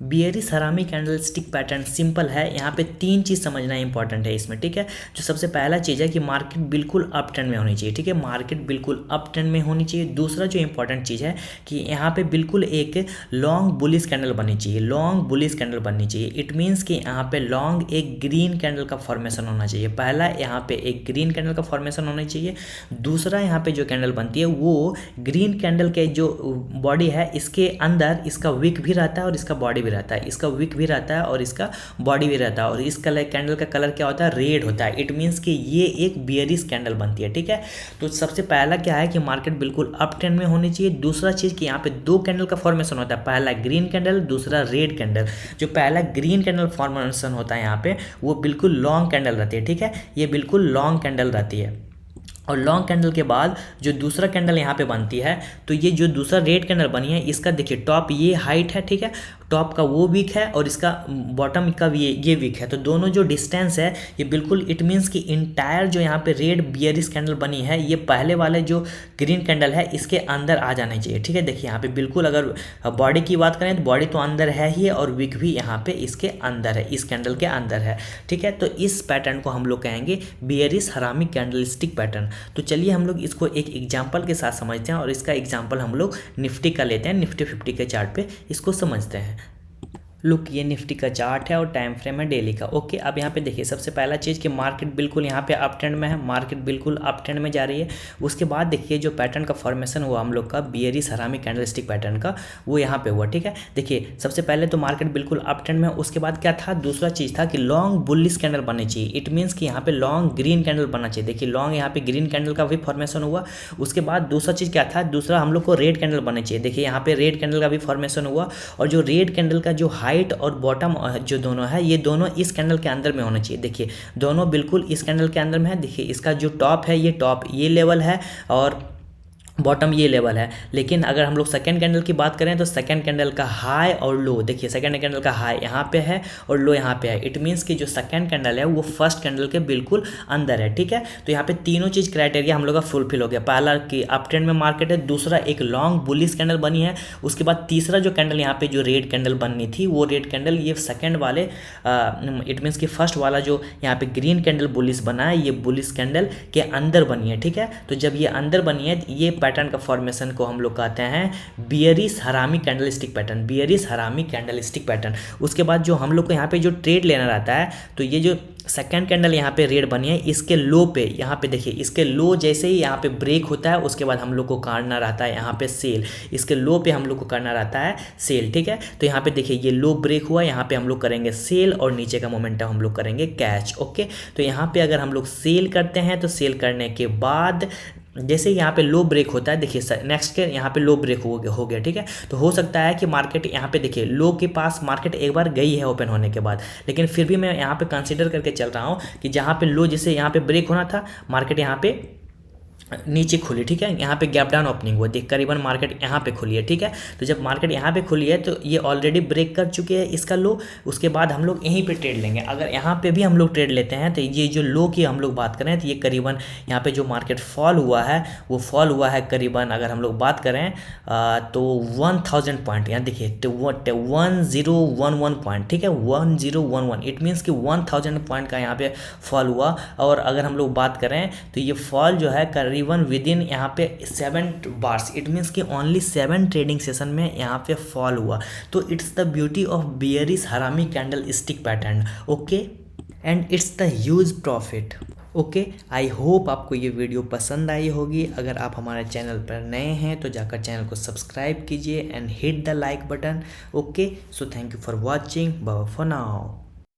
Bearish हरामी candlestick pattern simple है। यहाँ पे तीन चीज़ समझना इंपॉर्टेंट है इसमें, ठीक है। जो सबसे पहला चीज़ है कि मार्केट बिल्कुल अप ट्रेंड में होनी चाहिए, ठीक है, मार्केट बिल्कुल अप ट्रेंड में होनी चाहिए। दूसरा जो इंपॉर्टेंट चीज़ है कि यहाँ पे बिल्कुल एक लॉन्ग बुलिश कैंडल बननी चाहिए, लॉन्ग बुलिश कैंडल बननी चाहिए। इट मीन्स कि यहाँ पे लॉन्ग एक ग्रीन कैंडल का फॉर्मेशन होना चाहिए। पहला यहाँ पे एक ग्रीन कैंडल का फॉर्मेशन होना चाहिए। दूसरा यहाँ पे जो कैंडल बनती है वो ग्रीन कैंडल के जो बॉडी है इसके अंदर इसका विक भी रहता है और इसका बॉडी भी रहता है, इसका विक भी रहता है और इसका बॉडी भी रहता है। और इस कलर कैंडल का कलर क्या होता है, रेड होता है। इट मीन्स कि ये एक बियरिश कैंडल बनती है, ठीक है। तो सबसे पहला क्या है कि मार्केट बिल्कुल अप ट्रेंड में होनी चाहिए। दूसरा चीज़ कि यहाँ पे दो कैंडल का फॉर्मेशन होता है, पहला ग्रीन कैंडल, दूसरा रेड कैंडल। जो पहला ग्रीन कैंडल फॉर्मेशन होता है यहाँ पे वो बिल्कुल लॉन्ग कैंडल रहती है, ठीक है, ये बिल्कुल लॉन्ग कैंडल रहती है। और लॉन्ग कैंडल के बाद जो दूसरा कैंडल यहाँ पे बनती है तो ये जो दूसरा रेड कैंडल बनी है इसका देखिए टॉप ये हाइट है, ठीक है, टॉप का वो वीक है और इसका बॉटम का भी ये वीक है। तो दोनों जो डिस्टेंस है ये बिल्कुल इट मीन्स कि इंटायर जो यहाँ पे रेड बियरिश कैंडल बनी है ये पहले वाले जो ग्रीन कैंडल है इसके अंदर आ जाना चाहिए, ठीक है। देखिए यहाँ पे बिल्कुल अगर बॉडी की बात करें तो बॉडी तो अंदर है ही और वीक भी यहाँ पे इसके अंदर है, इस कैंडल के अंदर है, ठीक है। तो इस पैटर्न को हम लोग कहेंगे बियरिश हरामी कैंडलस्टिक पैटर्न। तो चलिए हम लोग इसको एक एग्जाम्पल के साथ समझते हैं और इसका एग्जाम्पल हम लोग निफ्टी का लेते हैं, निफ्टी 50 के चार्ट पे इसको समझते हैं। लुक ये निफ्टी का चार्ट है और टाइम फ्रेम है डेली का। ओके, अब यहाँ पे देखिए सबसे पहला चीज़ कि मार्केट बिल्कुल यहाँ पे अप ट्रेंड में है, मार्केट बिल्कुल अप ट्रेंड में जा रही है। उसके बाद देखिए जो पैटर्न का फॉर्मेशन हुआ हम लोग का बियरिश हरामी कैंडलस्टिक पैटर्न का वो यहाँ पे हुआ, ठीक है। देखिए सबसे पहले तो मार्केट बिल्कुल अप ट्रेंड में, उसके बाद क्या था, दूसरा चीज़ था कि लॉन्ग बुलिश कैंडल बननी चाहिए। इट मीन्स कि यहाँ पे लॉन्ग ग्रीन कैंडल बनना चाहिए। देखिए लॉन्ग यहाँ पे ग्रीन कैंडल का भी फॉर्मेशन हुआ। उसके बाद दूसरा चीज़ क्या था, दूसरा हम लोग को रेड कैंडल बननी चाहिए। देखिए यहाँ पे रेड कैंडल का भी फॉर्मेशन हुआ और जो रेड कैंडल का जो हाइट और बॉटम जो दोनों है ये दोनों इस कैंडल के अंदर में होना चाहिए। देखिए दोनों बिल्कुल इस कैंडल के अंदर में है। देखिए इसका जो टॉप है ये टॉप ये लेवल है और बॉटम ये लेवल है। लेकिन अगर हम लोग सेकंड कैंडल की बात करें तो सेकंड कैंडल का हाई और लो, देखिए सेकंड कैंडल का हाई यहाँ पे है और लो यहाँ पे है। इट मीन्स कि जो सेकंड कैंडल है वो फर्स्ट कैंडल के बिल्कुल अंदर है, ठीक है। तो यहाँ पे तीनों चीज़ क्राइटेरिया हम लोग का फुलफिल हो गया। पहला कि अप ट्रेंड में मार्केट है, दूसरा एक लॉन्ग बुलिश कैंडल बनी है, उसके बाद तीसरा जो कैंडल यहाँ पे जो रेड कैंडल बननी थी वो रेड कैंडल ये सेकेंड वाले इट मीन्स कि फर्स्ट वाला जो यहाँ पे ग्रीन कैंडल बुलिश बना है ये बुलिश कैंडल के अंदर बनी है, ठीक है। तो जब ये अंदर बनी है ये पैटर्न का फॉर्मेशन को हम लोग कहते हैं बियरिश हरामी कैंडलस्टिक पैटर्न, बियरिश हरामी कैंडलस्टिक पैटर्न। उसके बाद जो हम लोग को यहाँ पे जो ट्रेड लेना रहता है तो ये जो सेकंड कैंडल यहाँ पे रेड बनी है इसके लो पे, यहाँ पे देखिए इसके लो जैसे ही यहाँ पे ब्रेक होता है उसके बाद हम लोग को करना रहता है यहाँ पे सेल, इसके लो पे हम लोग को करना रहता है सेल, ठीक है। तो यहाँ पे देखिए ये लो ब्रेक हुआ, यहाँ पे हम लोग करेंगे सेल और नीचे का मोमेंटम हम लोग करेंगे कैच। ओके, तो यहाँ पे अगर हम लोग सेल करते हैं तो सेल करने के बाद जैसे यहाँ पे लो ब्रेक होता है, देखिए नेक्स्ट के यहाँ पे लो ब्रेक हो गया, ठीक है। तो हो सकता है कि मार्केट यहाँ पे देखिए लो के पास मार्केट एक बार गई है ओपन होने के बाद, लेकिन फिर भी मैं यहाँ पे कंसीडर करके चल रहा हूँ कि जहाँ पे लो जैसे यहाँ पे ब्रेक होना था मार्केट यहाँ पे नीचे खुली, ठीक है। यहाँ पे गैप डाउन ओपनिंग हुआ, देख करीबन मार्केट यहाँ पे खुली है, ठीक है। तो जब मार्केट यहाँ पे खुली है तो ये ऑलरेडी ब्रेक कर चुके हैं इसका लो, उसके बाद हम लोग यहीं पे ट्रेड लेंगे। अगर यहाँ पे भी हम लोग ट्रेड लेते हैं तो ये जो लो की हम लोग बात करें तो ये करीबन यहाँ पे जो मार्केट फॉल हुआ है वो फॉल हुआ है करीबन अगर हम लोग बात करें तो 1000 पॉइंट, यहाँ देखिए 1011 पॉइंट, ठीक है, 1011। इट मीन्स कि 1000 पॉइंट का यहाँ पे फॉल हुआ। और अगर हम लोग बात करें तो ये फॉल जो है करीबन विद इन यहाँ पे 7 बार्स, इट मीन्स कि ओनली 7 ट्रेडिंग सेशन में यहाँ पे फॉल हुआ। तो it's the beauty of bearish harami candlestick pattern, okay, and it's the huge profit. Okay, I hope आपको ये वीडियो पसंद आई होगी। अगर आप हमारे चैनल पर नए हैं तो जाकर चैनल को सब्सक्राइब कीजिए and hit the like button. Okay, so thank you for watching, bye for now.